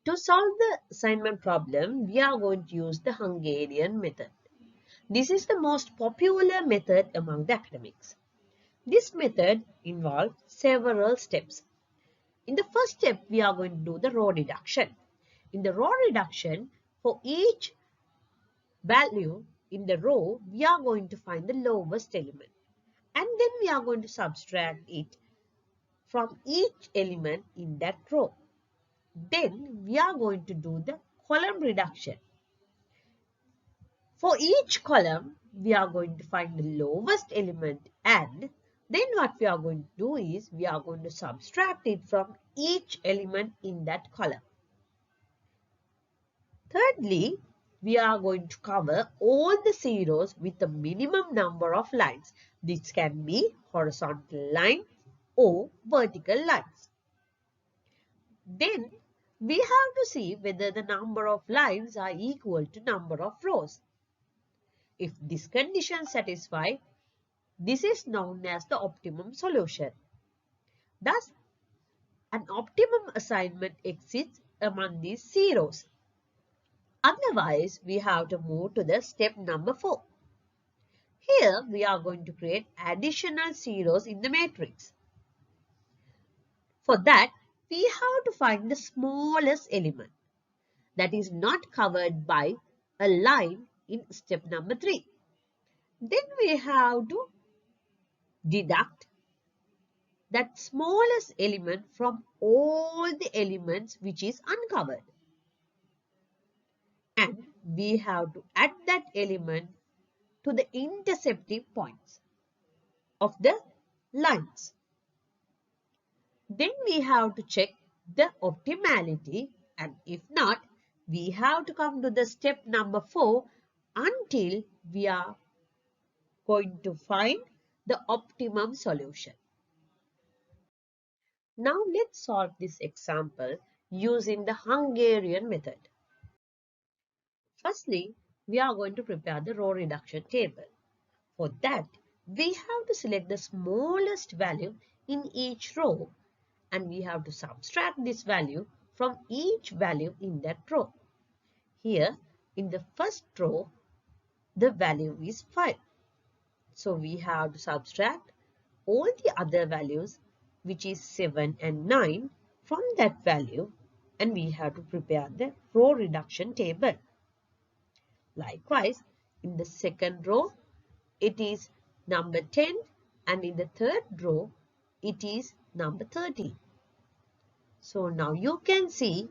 To solve the assignment problem, we are going to use the Hungarian method. This is the most popular method among the academics. This method involves several steps. In the first step, we are going to do the row reduction. In the row reduction, for each value in the row, we are going to find the lowest element. And then we are going to subtract it from each element in that row. Then we are going to do the column reduction. For each column, we are going to find the lowest element, and then what we are going to do is we are going to subtract it from each element in that column. Thirdly, we are going to cover all the zeros with a minimum number of lines. This can be horizontal line or vertical lines. Then we have to see whether the number of lines are equal to number of rows. If this condition satisfies, this is known as the optimum solution. Thus, an optimum assignment exists among these zeros. Otherwise, we have to move to the step number 4. Here, we are going to create additional zeros in the matrix. For that, we have to find the smallest element that is not covered by a line in step number 3. Then we have to deduct that smallest element from all the elements which is uncovered. And we have to add that element to the intercepting points of the lines. Then we have to check the optimality, and if not, we have to come to the step number 4 until we are going to find the optimum solution. Now let's solve this example using the Hungarian method. Firstly, we are going to prepare the row reduction table. For that, we have to select the smallest value in each row, and we have to subtract this value from each value in that row. Here, in the first row, the value is 5. So we have to subtract all the other values, which is 7 and 9, from that value, and we have to prepare the row reduction table. Likewise, in the second row, it is number 10, and in the third row, it is number 13. So now you can see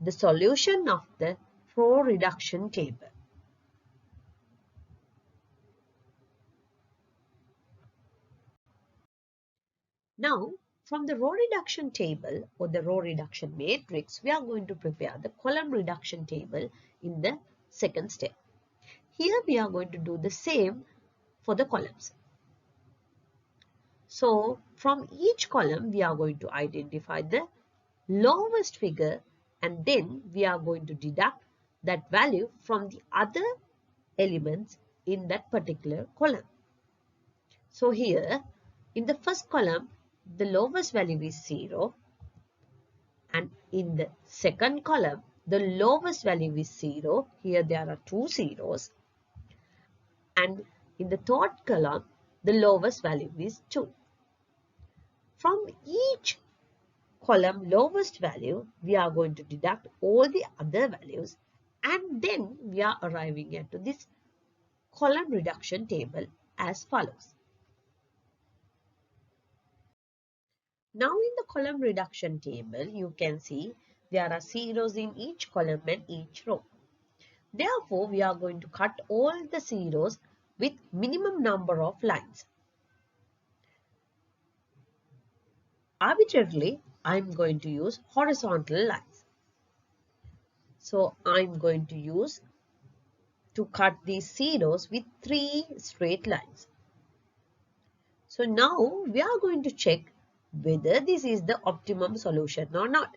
the solution of the row reduction table. Now, from the row reduction table or the row reduction matrix, we are going to prepare the column reduction table in the second step. Here we are going to do the same for the columns. So, from each column, we are going to identify the lowest figure, and then we are going to deduct that value from the other elements in that particular column. So here, in the first column, the lowest value is 0, and in the second column, the lowest value is 0. Here there are 2 zeros, and in the third column, the lowest value is 2. From each column lowest value, we are going to deduct all the other values, and then we are arriving at this column reduction table as follows. Now in the column reduction table, you can see there are zeros in each column and each row. Therefore, we are going to cut all the zeros with minimum number of lines. Arbitrarily, I'm going to use horizontal lines. So I'm going to use to cut these zeros with 3 straight lines. So now we are going to check whether this is the optimum solution or not.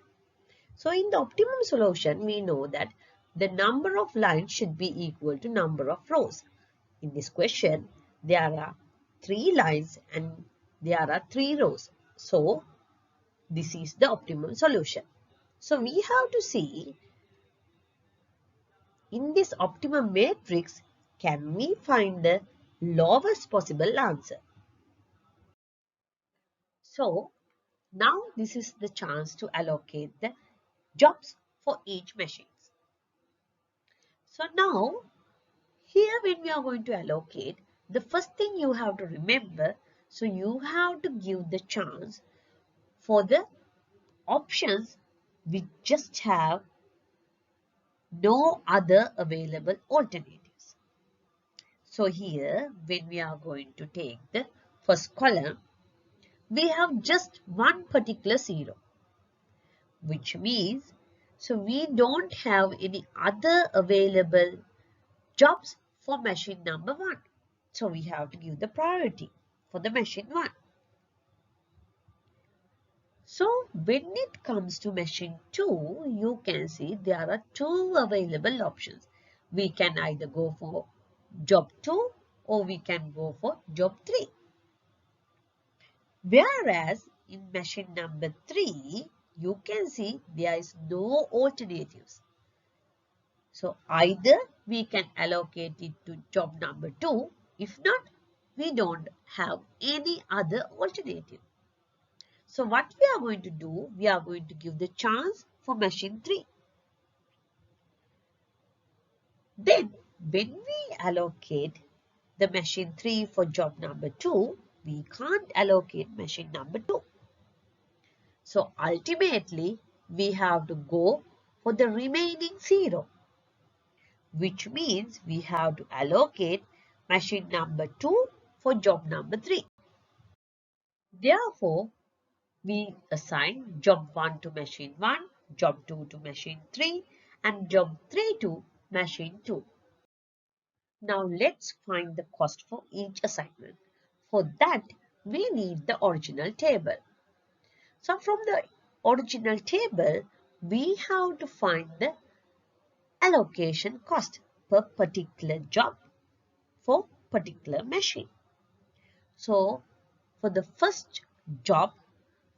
So in the optimum solution, we know that the number of lines should be equal to number of rows. In this question, there are 3 lines and there are 3 rows. So this is the optimum solution. So we have to see in this optimum matrix, can we find the lowest possible answer? So now this is the chance to allocate the jobs for each machine. So now here when we are going to allocate, the first thing you have to remember, so you have to give the chance for the options which just have no other available alternatives. So here when we are going to take the first column, we have just one particular zero, which means so we don't have any other available jobs for machine number 1. So we have to give the priority for the machine 1. So when it comes to machine 2, you can see there are 2 available options. We can either go for job 2 or we can go for job 3. Whereas in machine number 3, you can see there is no alternatives. So either we can allocate it to job number 2. If not, we don't have any other alternative. So what we are going to do, we are going to give the chance for machine 3. Then when we allocate the machine 3 for job number 2, we can't allocate machine number 2. So ultimately, we have to go for the remaining 0, which means we have to allocate machine number 2 for job number 3. Therefore, we assign job 1 to machine 1, job 2 to machine 3, and job 3 to machine 2. Now let's find the cost for each assignment. For that, we need the original table. So from the original table, we have to find the allocation cost per particular job for particular machine. So for the first job,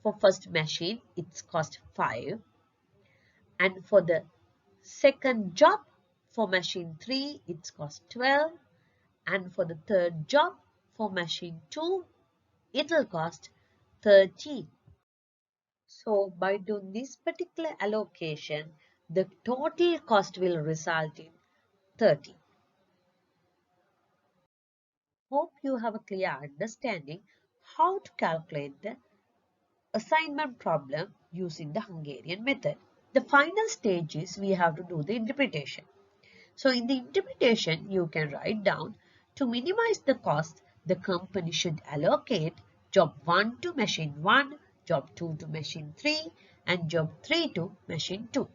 for first machine, it's cost 5. And for the second job, for machine 3, it's cost 12. And for the third job, for machine 2, it will cost 30. So by doing this particular allocation, the total cost will result in 30. Hope you have a clear understanding how to calculate the assignment problem using the Hungarian method. The final stage is we have to do the interpretation. So in the interpretation, you can write down to minimize the cost, the company should allocate job 1 to machine 1, job 2 to machine 3, and job 3 to machine 2.